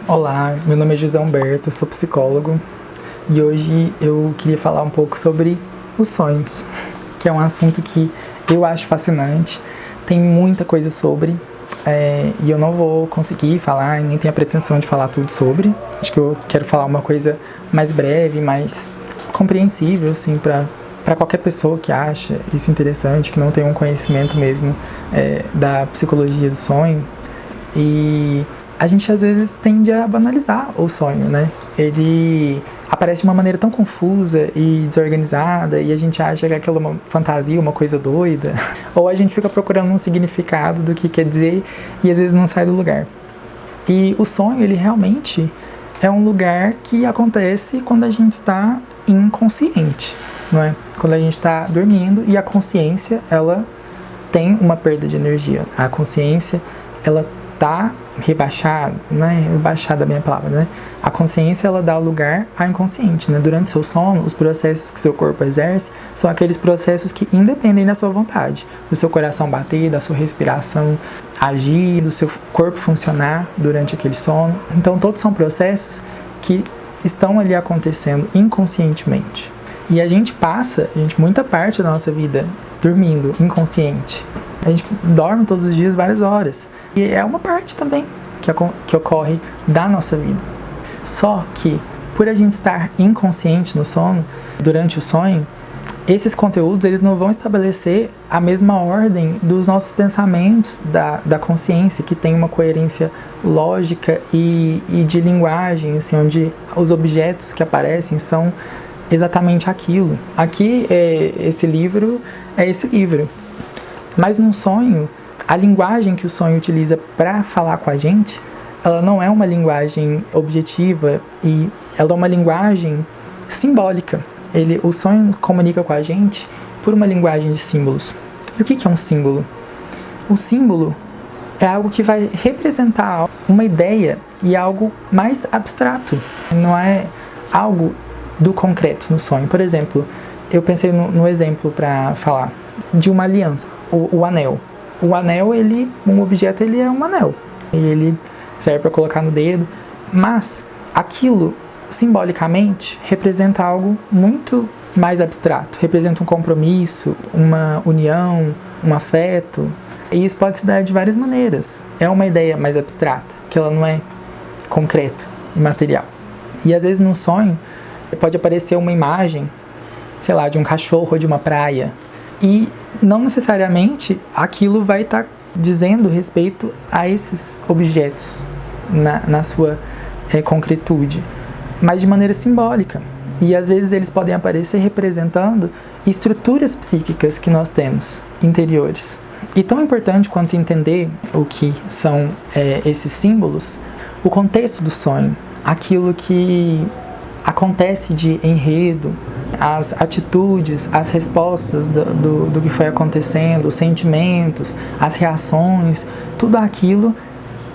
Olá, meu nome é José Humberto, sou psicólogo e hoje eu queria falar um pouco sobre os sonhos, que é um assunto que eu acho fascinante, tem muita coisa sobre e eu não vou conseguir falar e nem tenho a pretensão de falar tudo sobre. Acho que eu quero falar uma coisa mais breve, mais compreensível, assim, para qualquer pessoa que acha isso interessante, que não tem um conhecimento mesmo da psicologia do sonho. E a gente às vezes tende a banalizar o sonho, né? Ele aparece de uma maneira tão confusa e desorganizada e a gente acha que aquilo é uma fantasia, uma coisa doida. Ou a gente fica procurando um significado do que quer dizer e às vezes não sai do lugar. E o sonho, ele realmente é um lugar que acontece quando a gente está inconsciente, não é? Quando a gente está dormindo e a consciência, ela tem uma perda de energia. A consciência, ela tá rebaixada, não é rebaixada a minha palavra, né? A consciência, ela dá lugar ao inconsciente, né? Durante o seu sono, os processos que o seu corpo exerce são aqueles processos que independem da sua vontade, do seu coração bater, da sua respiração agir, do seu corpo funcionar durante aquele sono. Então, todos são processos que estão ali acontecendo inconscientemente. E a gente passa, muita parte da nossa vida dormindo, inconsciente. A gente dorme todos os dias várias horas. E é uma parte também que ocorre da nossa vida. Só que, por a gente estar inconsciente no sono, durante o sonho, esses conteúdos eles não vão estabelecer a mesma ordem dos nossos pensamentos da consciência, que tem uma coerência lógica e de linguagem, assim, onde os objetos que aparecem são exatamente aquilo. Aqui, esse livro é esse livro. Mas num sonho, a linguagem que o sonho utiliza para falar com a gente, ela não é uma linguagem objetiva e ela é uma linguagem simbólica. O sonho comunica com a gente por uma linguagem de símbolos. E o que é um símbolo? O símbolo é algo que vai representar uma ideia e algo mais abstrato. Não é algo do concreto no sonho. Por exemplo, eu pensei no exemplo para falar de uma aliança, o anel. O anel, um objeto, ele é um anel. E ele serve para colocar no dedo. Mas aquilo, simbolicamente, representa algo muito mais abstrato. Representa um compromisso, uma união, um afeto. E isso pode se dar de várias maneiras. É uma ideia mais abstrata, que ela não é concreta e material. E às vezes, num sonho, pode aparecer uma imagem, sei lá, de um cachorro ou de uma praia. E não necessariamente aquilo vai estar dizendo respeito a esses objetos na sua concretude, mas de maneira simbólica. E às vezes eles podem aparecer representando estruturas psíquicas que nós temos, interiores. E tão importante quanto entender o que são esses símbolos, o contexto do sonho, aquilo que acontece de enredo, as atitudes, as respostas do que foi acontecendo, os sentimentos, as reações, tudo aquilo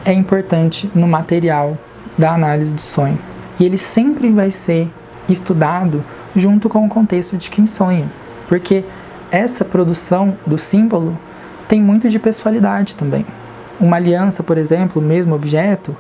é importante no material da análise do sonho. E ele sempre vai ser estudado junto com o contexto de quem sonha, porque essa produção do símbolo tem muito de pessoalidade também. Uma aliança, por exemplo, o mesmo objeto,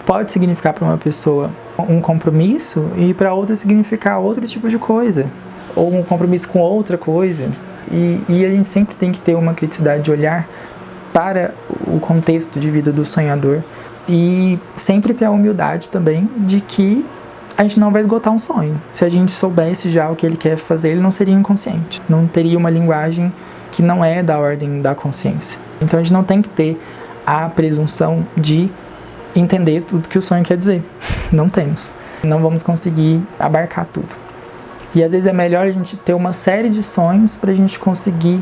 pode significar para uma pessoa um compromisso e para outra significar outro tipo de coisa, ou um compromisso com outra coisa. E a gente sempre tem que ter uma criticidade de olhar para o contexto de vida do sonhador e sempre ter a humildade também de que a gente não vai esgotar um sonho. Se a gente soubesse já o que ele quer fazer, ele não seria inconsciente, não teria uma linguagem que não é da ordem da consciência. Então a gente não tem que ter a presunção de entender tudo que o sonho quer dizer. Não temos. Não vamos conseguir abarcar tudo. E às vezes é melhor a gente ter uma série de sonhos para a gente conseguir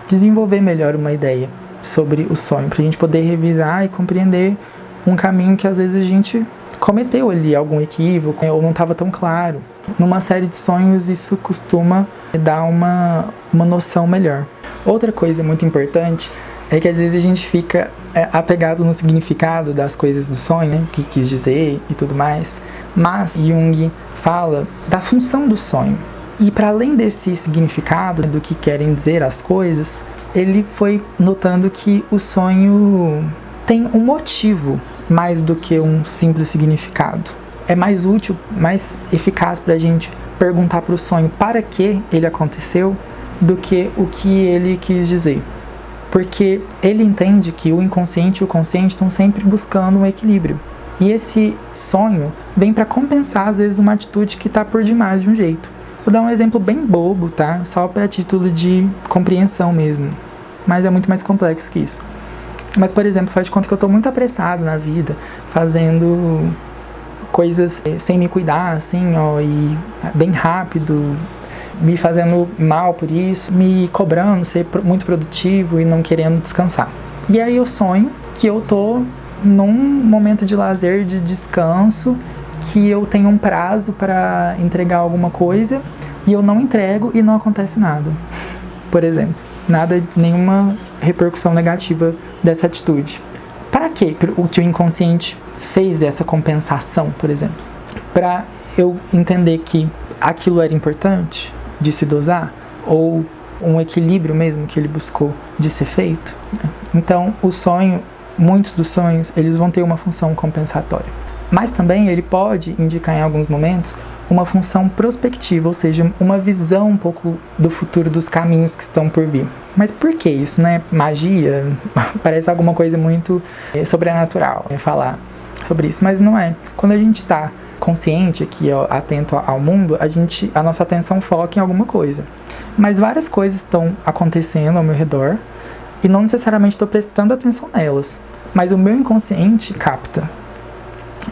desenvolver melhor uma ideia sobre o sonho, para a gente poder revisar e compreender um caminho que às vezes a gente cometeu ali algum equívoco ou não estava tão claro. Numa série de sonhos isso costuma dar uma noção melhor. Outra coisa muito importante é que às vezes a gente fica apegado no significado das coisas do sonho, né? O que quis dizer e tudo mais. Mas Jung fala da função do sonho. E para além desse significado, do que querem dizer as coisas, ele foi notando que o sonho tem um motivo mais do que um simples significado. É mais útil, mais eficaz para a gente perguntar para o sonho para que ele aconteceu do que o que ele quis dizer. Porque ele entende que o inconsciente e o consciente estão sempre buscando um equilíbrio. E esse sonho vem para compensar, às vezes, uma atitude que está por demais de um jeito. Vou dar um exemplo bem bobo, tá? Só para título de compreensão mesmo. Mas é muito mais complexo que isso. Mas, por exemplo, faz de conta que eu estou muito apressado na vida, fazendo coisas sem me cuidar, assim, ó, e bem rápido, me fazendo mal por isso, me cobrando ser muito produtivo e não querendo descansar. E aí eu sonho que eu tô num momento de lazer, de descanso, que eu tenho um prazo para entregar alguma coisa e eu não entrego e não acontece nada. Por exemplo, nada, nenhuma repercussão negativa dessa atitude. Para quê? O que o inconsciente fez essa compensação, por exemplo? Para eu entender que aquilo era importante de se dosar, ou um equilíbrio mesmo que ele buscou de ser feito. Então, o sonho, muitos dos sonhos, eles vão ter uma função compensatória. Mas também ele pode indicar em alguns momentos uma função prospectiva, ou seja, uma visão um pouco do futuro, dos caminhos que estão por vir. Mas por que isso, né? Magia? Parece alguma coisa muito sobrenatural, né? Falar sobre isso, mas não é. Quando a gente está consciente aqui, ó, atento ao mundo, a nossa atenção foca em alguma coisa. Mas várias coisas estão acontecendo ao meu redor e não necessariamente estou prestando atenção nelas. Mas o meu inconsciente capta.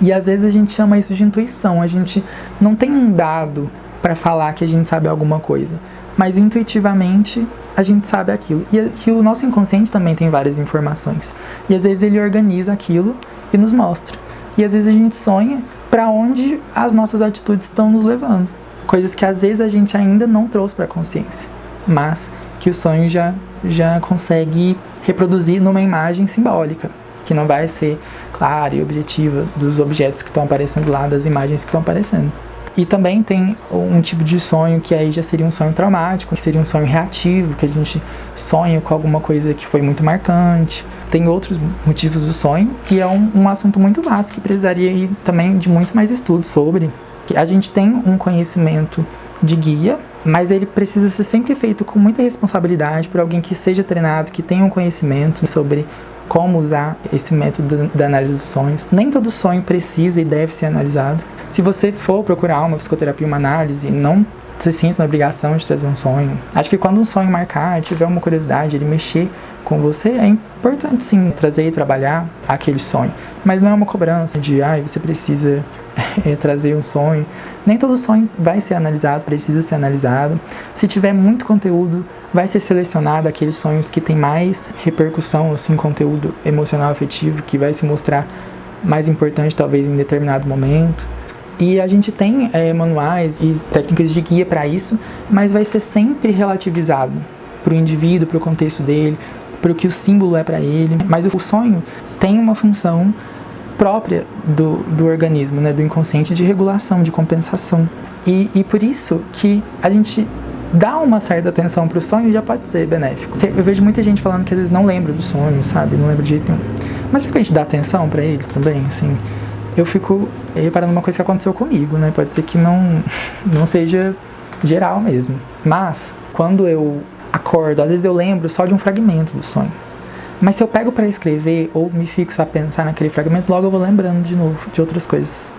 E às vezes a gente chama isso de intuição. A gente não tem um dado para falar que a gente sabe alguma coisa, mas intuitivamente a gente sabe aquilo. E o nosso inconsciente também tem várias informações. E às vezes ele organiza aquilo e nos mostra. E às vezes a gente sonha para onde as nossas atitudes estão nos levando. Coisas que às vezes a gente ainda não trouxe para a consciência, mas que o sonho já consegue reproduzir numa imagem simbólica, que não vai ser clara e objetiva dos objetos que estão aparecendo lá, das imagens que estão aparecendo. E também tem um tipo de sonho que aí já seria um sonho traumático, que seria um sonho reativo, que a gente sonha com alguma coisa que foi muito marcante. Tem outros motivos do sonho, e é um assunto muito vasto que precisaria ir também de muito mais estudo sobre. A gente tem um conhecimento de guia, mas ele precisa ser sempre feito com muita responsabilidade por alguém que seja treinado, que tenha um conhecimento sobre como usar esse método da análise dos sonhos. Nem todo sonho precisa e deve ser analisado. Se você for procurar uma psicoterapia, uma análise, não se sinta na obrigação de trazer um sonho. Acho que quando um sonho marcar, tiver uma curiosidade, ele mexer com você, é importante sim trazer e trabalhar aquele sonho. Mas não é uma cobrança de, você precisa trazer um sonho. Nem todo sonho vai ser analisado, precisa ser analisado. Se tiver muito conteúdo, vai ser selecionado aqueles sonhos que tem mais repercussão, assim, conteúdo emocional, afetivo, que vai se mostrar mais importante talvez em determinado momento. E a gente tem manuais e técnicas de guia para isso, mas vai ser sempre relativizado para o indivíduo, para o contexto dele, para o que o símbolo é para ele. Mas o sonho tem uma função própria do organismo, né, do inconsciente, de regulação, de compensação. E por isso que a gente dá uma certa atenção para o sonho já pode ser benéfico. Eu vejo muita gente falando que às vezes não lembra do sonho, sabe? Não lembra de jeito nenhum. Mas será que a gente dá atenção para eles também, assim? Eu fico reparando uma coisa que aconteceu comigo, né? Pode ser que não seja geral mesmo. Mas, quando eu acordo, às vezes eu lembro só de um fragmento do sonho. Mas se eu pego para escrever ou me fixo a pensar naquele fragmento, logo eu vou lembrando de novo de outras coisas.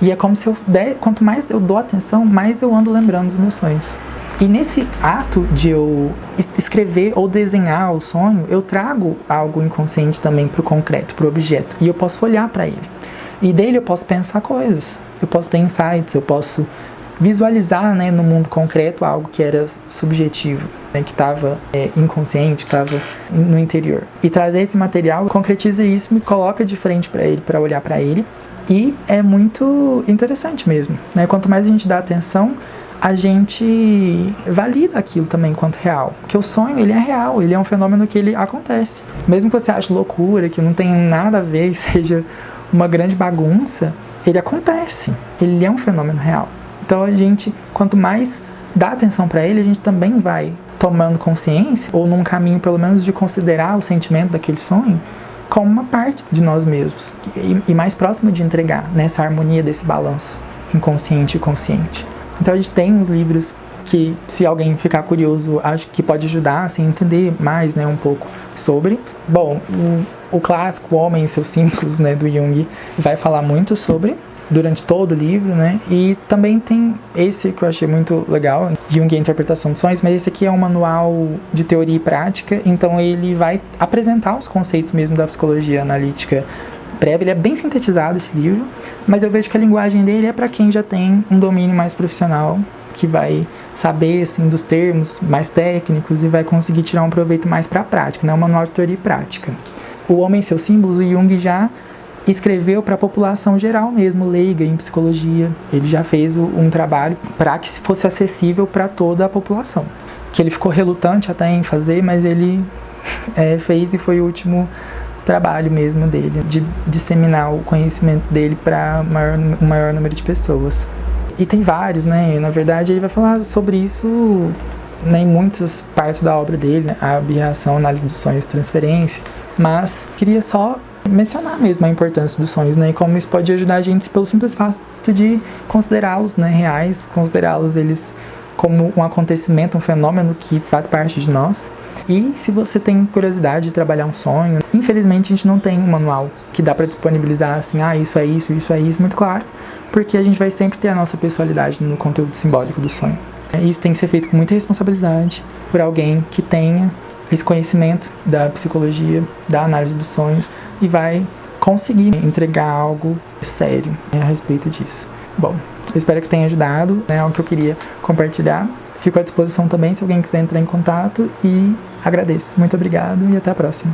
E é como se quanto mais eu dou atenção, mais eu ando lembrando dos meus sonhos. E nesse ato de eu escrever ou desenhar o sonho, eu trago algo inconsciente também para o concreto, para o objeto. E eu posso olhar para ele. E dele eu posso pensar coisas, eu posso ter insights, eu posso visualizar, né, no mundo concreto algo que era subjetivo, né, que estava inconsciente, que estava no interior. E trazer esse material, concretiza isso, me coloca de frente para ele, para olhar para ele. E é muito interessante mesmo, né? Quanto mais a gente dá atenção, a gente valida aquilo também enquanto real. Porque o sonho, ele é real, ele é um fenômeno que ele acontece. Mesmo que você ache loucura, que não tenha nada a ver, que seja uma grande bagunça, ele acontece. Ele é um fenômeno real. Então a gente, quanto mais dá atenção para ele, a gente também vai tomando consciência, ou num caminho pelo menos de considerar o sentimento daquele sonho, como uma parte de nós mesmos e mais próxima de entregar nessa harmonia desse balanço inconsciente e consciente. Então a gente tem uns livros que, se alguém ficar curioso, acho que pode ajudar assim, a entender mais, né, um pouco sobre. Bom, o clássico O Homem e Seus Símbolos, né, do Jung, vai falar muito sobre durante todo o livro, né? E também tem esse que eu achei muito legal, Jung e a Interpretação dos Sonhos, mas esse aqui é um manual de teoria e prática, então ele vai apresentar os conceitos mesmo da psicologia analítica prévia. Ele é bem sintetizado, esse livro, mas eu vejo que a linguagem dele é para quem já tem um domínio mais profissional, que vai saber assim, dos termos mais técnicos e vai conseguir tirar um proveito mais para a prática, né? Um manual de teoria e prática. O Homem e Seus Símbolos, o Jung já escreveu para a população geral mesmo, leiga em psicologia. Ele já fez um trabalho para que fosse acessível para toda a população. Que ele ficou relutante até em fazer, mas ele fez e foi o último trabalho mesmo dele, de disseminar o conhecimento dele para um maior número de pessoas. E tem vários, né? Na verdade, ele vai falar sobre isso, né, em muitas partes da obra dele, né? A aberração, análise dos sonhos, transferência. Mas queria só mencionar mesmo a importância dos sonhos, né, e como isso pode ajudar a gente pelo simples fato de considerá-los, né, reais, considerá-los eles como um acontecimento, um fenômeno que faz parte de nós. E se você tem curiosidade de trabalhar um sonho, infelizmente a gente não tem um manual que dá para disponibilizar assim, isso é isso, muito claro, porque a gente vai sempre ter a nossa pessoalidade no conteúdo simbólico do sonho. Isso tem que ser feito com muita responsabilidade por alguém que tenha esse conhecimento da psicologia, da análise dos sonhos, e vai conseguir entregar algo sério, né, a respeito disso. Bom, eu espero que tenha ajudado, né, algo que eu queria compartilhar. Fico à disposição também se alguém quiser entrar em contato e agradeço. Muito obrigado e até a próxima.